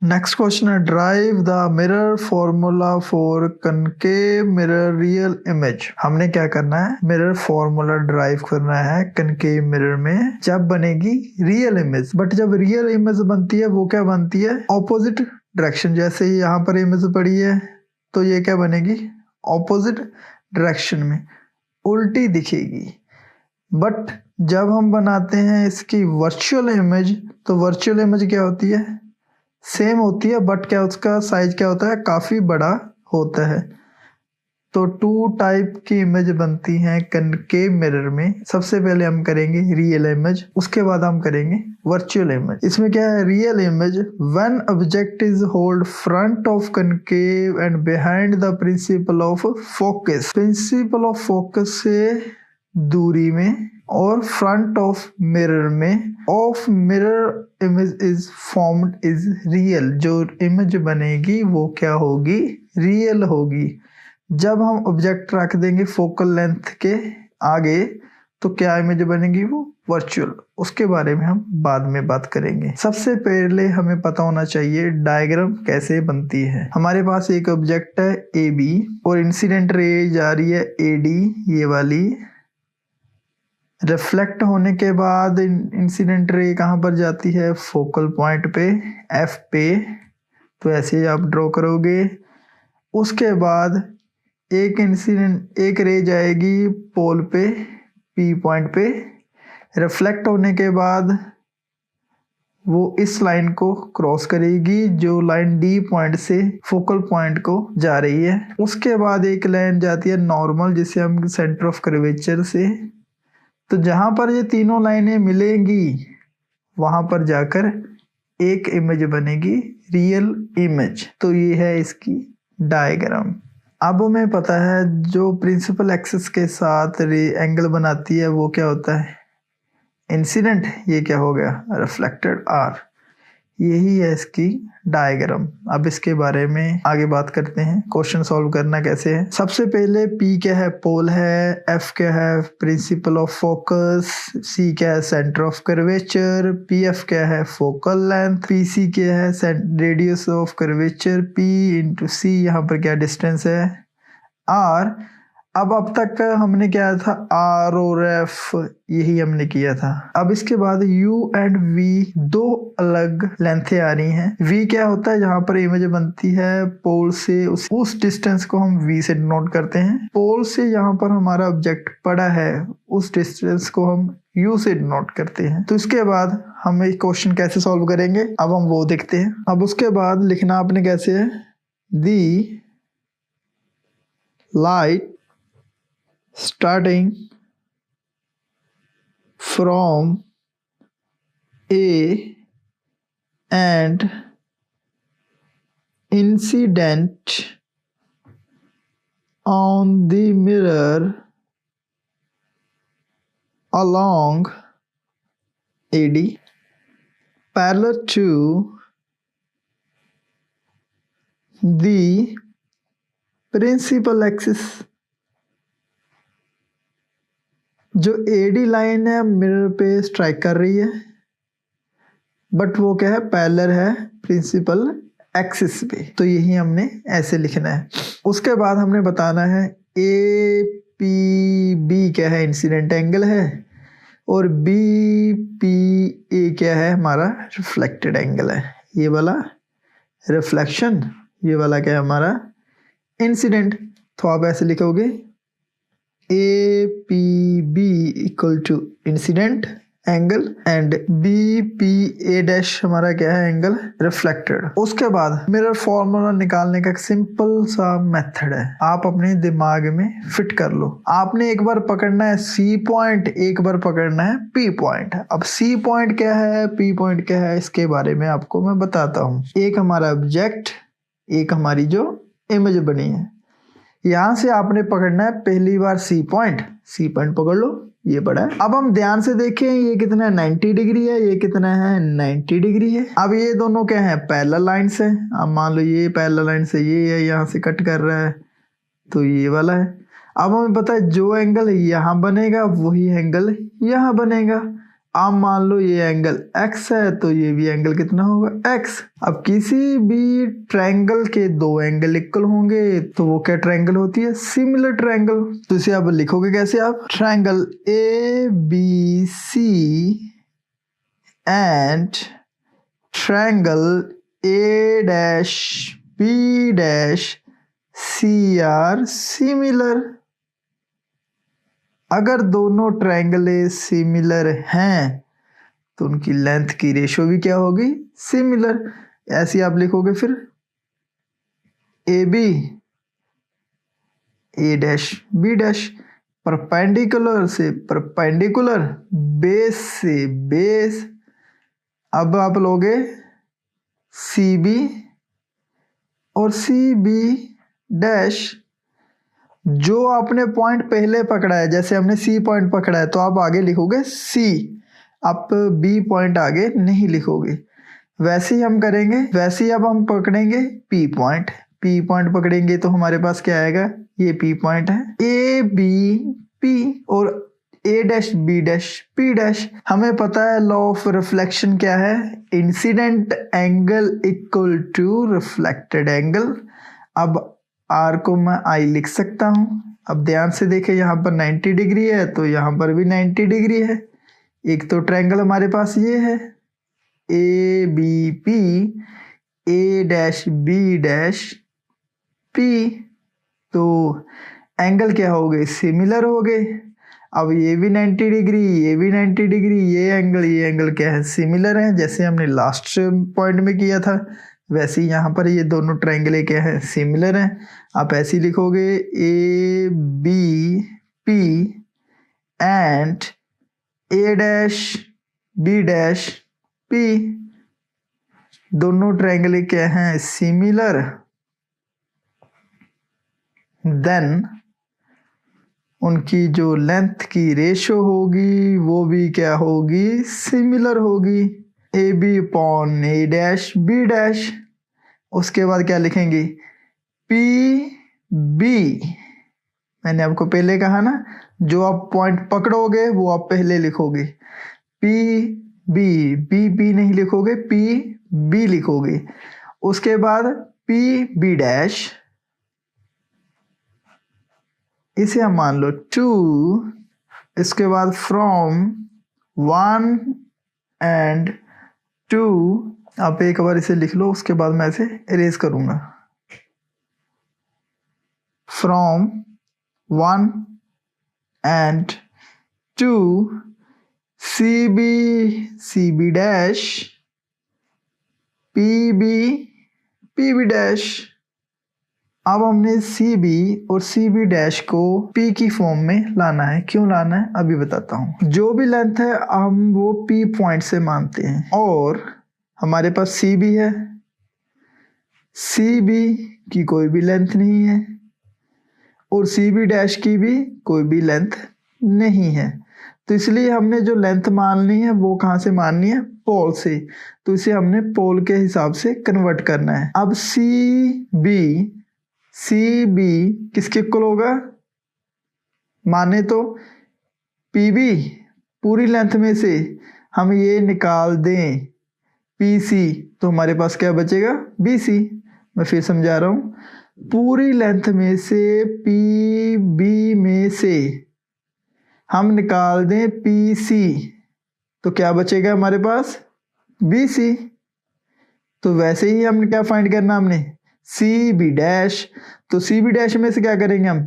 Next question है drive the mirror formula for concave mirror real image. हमने क्या करना है, मिरर फॉर्मूला ड्राइव करना है कनकेव मिरर में जब बनेगी रियल इमेज। बट जब रियल इमेज बनती है वो क्या बनती है, ऑपोजिट डायरेक्शन। जैसे यहाँ पर इमेज पड़ी है तो ये क्या बनेगी, ऑपोजिट डायरेक्शन में उल्टी दिखेगी। बट जब हम बनाते हैं इसकी वर्चुअल इमेज तो वर्चुअल इमेज क्या होती है, सेम होती है, बट क्या उसका साइज क्या होता है, काफी बड़ा होता है। तो टू टाइप की इमेज बनती हैं कनकेव मिरर में। सबसे पहले हम करेंगे रियल इमेज, उसके बाद हम करेंगे वर्चुअल इमेज। इसमें क्या है, real image when object is hold front of concave and behind the principle of focus. Principle of focus से दूरी में और फ्रंट ऑफ मिरर में of mirror image is formed is real. जो इमेज बनेगी वो क्या होगी, रियल होगी। जब हम ऑब्जेक्ट रख देंगे फोकल लेंथ के आगे तो क्या इमेज बनेगी, वो वर्चुअल। उसके बारे में हम बाद में बात करेंगे। सबसे पहले हमें पता होना चाहिए डायग्राम कैसे बनती है। हमारे पास एक ऑब्जेक्ट है ए बी और इंसिडेंट रे जा रही है ए डी, ये वाली। रिफ्लेक्ट होने के बाद इंसिडेंट रे कहाँ पर जाती है, फोकल पॉइंट पे एफ पे। तो ऐसे आप ड्रॉ करोगे। उसके बाद एक रे जाएगी पोल पे पी पॉइंट पे। रिफ्लेक्ट होने के बाद वो इस लाइन को क्रॉस करेगी जो लाइन डी पॉइंट से फोकल पॉइंट को जा रही है। उसके बाद एक लाइन जाती है नॉर्मल, जिसे हम सेंटर ऑफ कर्वेचर से। तो जहां पर ये तीनों लाइनें मिलेंगी वहां पर जाकर एक इमेज बनेगी, रियल इमेज। तो ये है इसकी डायग्राम। अब हमें पता है जो प्रिंसिपल एक्सिस के साथ एंगल बनाती है वो क्या होता है, इंसिडेंट। ये क्या हो गया, रिफ्लेक्टेड आर। यही है इसकी डायग्राम। अब इसके बारे में आगे बात करते हैं। क्वेश्चन सॉल्व करना कैसे है। सबसे पहले P क्या है, पोल है। F क्या है, प्रिंसिपल ऑफ फोकस। C क्या है, सेंटर ऑफ कर्वेचर। PF क्या है, फोकल लेंथ। PC क्या है, radius of curvature. P into C यहाँ पर क्या डिस्टेंस है, R। अब तक हमने क्या था, R और F यही हमने किया था। अब इसके बाद U एंड V दो अलग लेंथें आ रही हैं। V क्या होता है, जहां पर इमेज बनती है पोल से उस डिस्टेंस को हम V से डिनोट करते हैं। पोल से यहाँ पर हमारा ऑब्जेक्ट पड़ा है उस डिस्टेंस को हम U से डिनोट करते हैं। तो इसके बाद हम एक क्वेश्चन कैसे सॉल्व करेंगे अब हम वो देखते हैं। अब उसके बाद लिखना आपने कैसे है, दी light starting from A and incident on the mirror along AD parallel to the principal axis। जो AD लाइन है मिरर पे स्ट्राइक कर रही है, बट वो क्या है, पैरेलल है प्रिंसिपल एक्सिस पे। तो यही हमने ऐसे लिखना है। उसके बाद हमने बताना है APB क्या है, इंसिडेंट एंगल है, और BPA क्या है, हमारा रिफ्लेक्टेड एंगल है। ये वाला रिफ्लेक्शन, ये वाला क्या है, हमारा इंसिडेंट। तो आप ऐसे लिखोगे APB equal to incident angle and BPA dash हमारा क्या है, एंगल रिफ्लेक्टेड। उसके बाद मिरर फॉर्मूला निकालने का एक सिंपल सा मेथड है, आप अपने दिमाग में फिट कर लो। आपने एक बार पकड़ना है C पॉइंट, एक बार पकड़ना है P पॉइंट। अब C पॉइंट क्या है, P पॉइंट क्या है, इसके बारे में आपको मैं बताता हूँ। एक हमारा ऑब्जेक्ट, एक हमारी जो इमेज बनी है। यहां से आपने पकड़ना है पहली बार C पॉइंट पकड़ लो, ये बड़ा है। अब हम ध्यान से देखें, ये कितना है, 90 डिग्री है, ये कितना है, 90 डिग्री है। अब ये दोनों क्या है, पैरेलल लाइंस है। अब मान लो ये पैरेलल लाइन से ये है, यहाँ से कट कर रहा है, तो ये वाला है। अब हमें पता है जो एंगल यहाँ बनेगा वही एंगल यहाँ बनेगा। आप मान लो ये एंगल x है तो ये भी एंगल कितना होगा x। अब किसी भी ट्रायंगल के दो एंगल इक्वल होंगे तो वो क्या ट्रायंगल होती है, सिमिलर ट्रायंगल। तो इसे आप लिखोगे कैसे, आप triangle ABC and triangle A-B-C are similar. अगर दोनों ट्रायंगल सिमिलर हैं तो उनकी लेंथ की रेशो भी क्या होगी, सिमिलर। ऐसे आप लिखोगे फिर AB A-B, परपेंडिकुलर से परपेंडिकुलर, बेस से बेस। अब आप लोगे CB और CB डैश। जो आपने पॉइंट पहले पकड़ा है, जैसे हमने C पॉइंट पकड़ा है तो आप आगे लिखोगे C, आप B पॉइंट आगे नहीं लिखोगे। वैसे ही हम करेंगे, वैसे ही अब हम पकड़ेंगे P पॉइंट। P पॉइंट पकड़ेंगे तो हमारे पास क्या आएगा, ये P पॉइंट है, AB P और A-B-P। हमें पता है लॉ ऑफ रिफ्लेक्शन क्या है, incident angle equal to reflected angle. अब R को मैं I लिख सकता हूँ। अब ध्यान से देखें, यहाँ पर 90 डिग्री है तो यहाँ पर भी 90 डिग्री है। एक तो ट्रायंगल हमारे पास ये है ABP A-B-P, तो एंगल क्या हो गए, सिमिलर हो गए। अब ये भी 90 डिग्री, ये भी 90 डिग्री, ये एंगल क्या है, सिमिलर है। जैसे हमने लास्ट पॉइंट में किया था वैसे ही यहाँ पर ये दोनों ट्रायंगल क्या है, सिमिलर हैं। आप ऐसे ही लिखोगे ABP एंड A-B-P, दोनों ट्रायंगल क्या हैं, सिमिलर। देन उनकी जो लेंथ की रेशो होगी वो भी क्या होगी, सिमिलर होगी, AB/A'/B'। उसके बाद क्या लिखेंगे, PB। मैंने आपको पहले कहा ना, जो आप पॉइंट पकड़ोगे वो आप पहले लिखोगे, PB नहीं लिखोगे, PB लिखोगे। उसके बाद PB', इसे हम मान लो 2। इसके बाद फ्रॉम 1 एंड 2, आप एक बार इसे लिख लो, उसके बाद मैं इसे इरेज करूंगा। From 1 and 2 CB dash, PB dash. अब हमने CB और CB डैश को P की फॉर्म में लाना है। क्यों लाना है अभी बताता हूँ। जो भी लेंथ है हम वो P पॉइंट से मानते हैं, और हमारे पास CB है, CB की कोई भी लेंथ नहीं है और CB डैश की भी कोई भी लेंथ नहीं है। तो इसलिए हमने जो लेंथ माननी है वो कहाँ से माननी है, पोल से। तो इसे हमने पोल के हिसाब से कन्वर्ट करना है। अब CB किसके इक्वल होगा, माने तो PB पूरी लेंथ में से हम ये निकाल दें PC, तो हमारे पास क्या बचेगा, BC। मैं फिर समझा रहा हूँ, पूरी लेंथ में से PB में से हम निकाल दें PC, तो क्या बचेगा हमारे पास, BC। तो वैसे ही हमने क्या फाइंड करना, हमने CB डैश। तो CB डैश में से क्या करेंगे हम,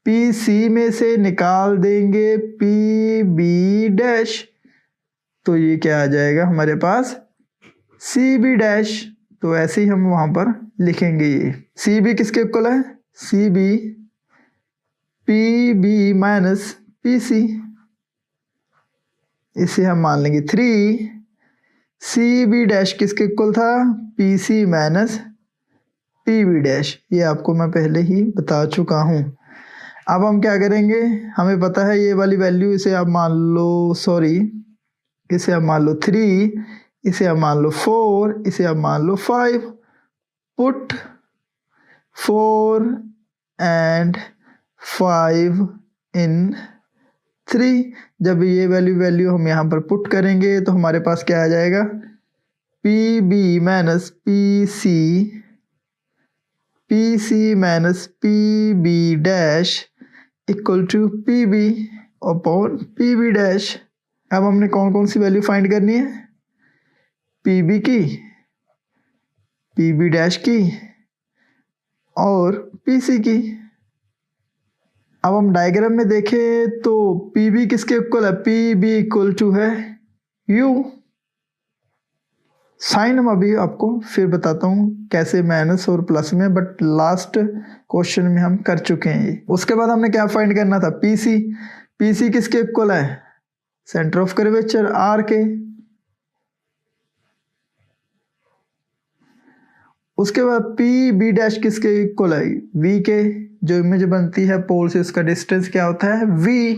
PC में से निकाल देंगे PB डैश, तो ये क्या आ जाएगा हमारे पास, CB डैश। तो ऐसे ही हम वहां पर लिखेंगे, ये CB किसके इक्वल है, CB PB माइनस PC। इसे हम मान लेंगे 3। CB डैश किसके इक्वल था, PC माइनस PB डैश। ये आपको मैं पहले ही बता चुका हूँ। अब हम क्या करेंगे, हमें पता है ये वाली वैल्यू, इसे आप मान लो, सॉरी इसे आप मान लो 3, इसे आप मान लो 4, इसे आप मान लो 5। Put 4 and 5 in 3। जब ये वैल्यू हम यहाँ पर पुट करेंगे तो हमारे पास क्या आ जाएगा, P B minus P C minus P B dash equal to P B upon P B dash. अब हमने कौन कौन सी वैल्यू फाइंड करनी है, पी बी की, पी बी डैश की और पी सी की। अब हम डायग्राम में देखें तो पी बी किसके इक्वल है, पी बी इक्वल टू है यू। साइन हम अभी आपको फिर बताता हूँ कैसे माइनस और प्लस में, बट लास्ट क्वेश्चन में हम कर चुके हैं ये। उसके बाद हमने क्या फाइंड करना था, पी सी किसके इक्वल है, सेंटर ऑफ कर्वेचर आर के। उसके बाद पी बी डैश किसके इक्वल है, वी के। जो इमेज बनती है पोल से उसका डिस्टेंस क्या होता है, वी।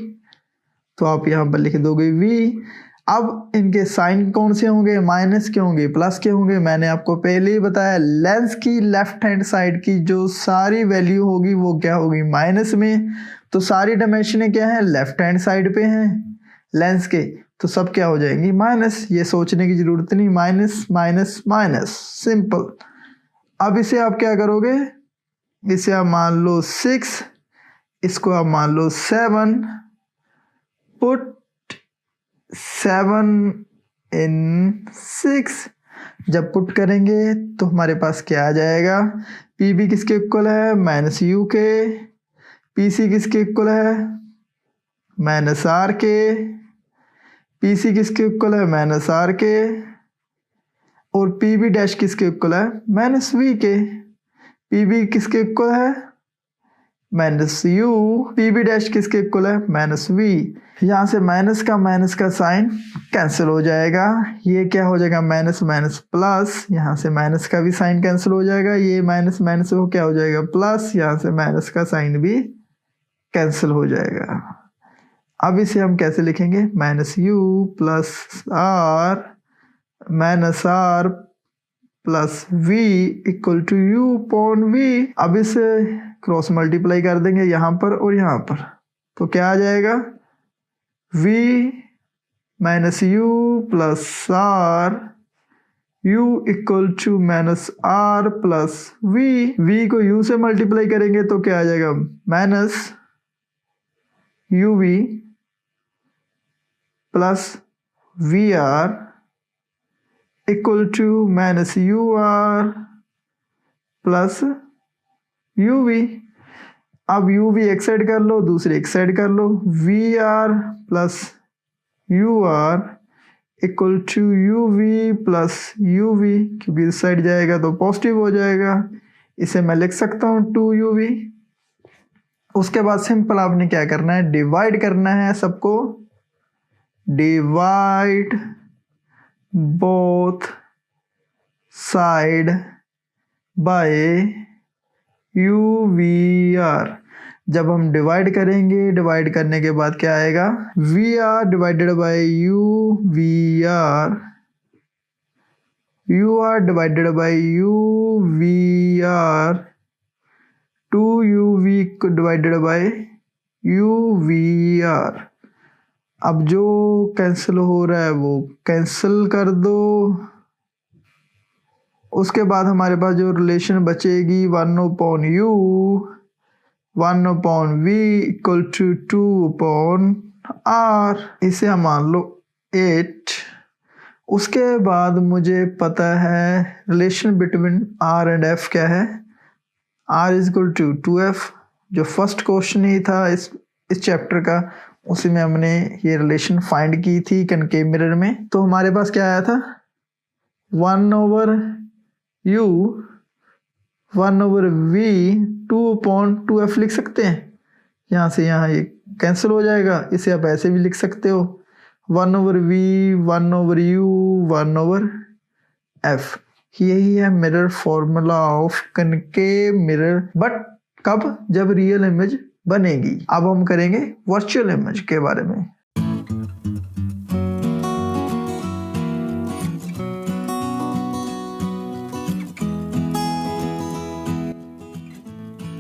तो आप यहाँ पर लिख दोगे वी। अब इनके साइन कौन से होंगे, माइनस के होंगे, प्लस के होंगे। मैंने आपको पहले ही बताया लेंस की लेफ्ट हैंड साइड की जो सारी वैल्यू होगी वो क्या होगी, माइनस में। तो सारी डायमेंशनें क्या है, लेफ्ट हैंड साइड पे हैं लेंस के, तो सब क्या हो जाएंगी, माइनस। ये सोचने की जरूरत नहीं, माइनस माइनस माइनस, सिंपल। अब इसे आप क्या करोगे, इसे आप मान लो 6, इसको आप मान लो 7, पुट 7 in 6। जब पुट करेंगे तो हमारे पास क्या आ जाएगा, पी बी किसके इक्वल है, माइनस यू के। पी सी किसके इक्वल है, माइनस आर के। पी सी किसके इक्वल है, माइनस आर के। और पी बी डैश किसके इक्वल है, माइनस वी के। पी बी किसके इक्वल है, minus U. P B dash किसके इक्वल है, माइनस वी। यहाँ से माइनस का साइन कैंसिल हो जाएगा। ये क्या हो जाएगा, माइनस माइनस प्लस। यहाँ से माइनस का भी साइन कैंसिल हो जाएगा। ये माइनस माइनस हो क्या हो जाएगा, प्लस। यहाँ से माइनस का साइन भी कैंसिल हो जाएगा। अब इसे हम कैसे लिखेंगे, minus you plus R minus are plus V equal to U upon V. अब इसे क्रॉस मल्टीप्लाई कर देंगे यहाँ पर और यहाँ पर, तो क्या आ जाएगा, v minus you plus r u equal to minus are plus v को u से मल्टीप्लाई करेंगे तो क्या आ जाएगा, minus uv plus v r equal to minus u r plus uv। अब uv एक साइड कर लो, दूसरे एक साइड कर लो, v r plus u r equal to uv plus uv, क्योंकि इस साइड जाएगा तो पॉजिटिव हो जाएगा। इसे मैं लिख सकता हूँ 2uv। उसके बाद सिंपल आपने क्या करना है, डिवाइड करना है सबको, divide both side by UVR। जब हम डिवाइड करेंगे, डिवाइड करने के बाद क्या आएगा, VR divided by UVR, UR divided by UVR, 2UV divided by UVR। अब जो कैंसिल हो रहा है वो कैंसिल कर दो। उसके बाद हमारे पास जो रिलेशन बचेगी 1/u 1/v equal to 2/r। इसे हम मान लो 8। उसके बाद मुझे पता है relation between r and f क्या है, r is equal to 2f। जो फर्स्ट क्वेश्चन ही था इस चैप्टर का, उसी में हमने ये रिलेशन फाइंड की थी कनकेव मिरर में। तो हमारे पास क्या आया था, 1/u 1/v 2/2f लिख सकते हैं। यहाँ से यहाँ ये कैंसिल हो जाएगा। इसे आप ऐसे भी लिख सकते हो, 1/v 1/u 1/f। यही है mirror formula of concave mirror, but कब, जब रियल इमेज बनेगी। अब हम करेंगे वर्चुअल इमेज के बारे में।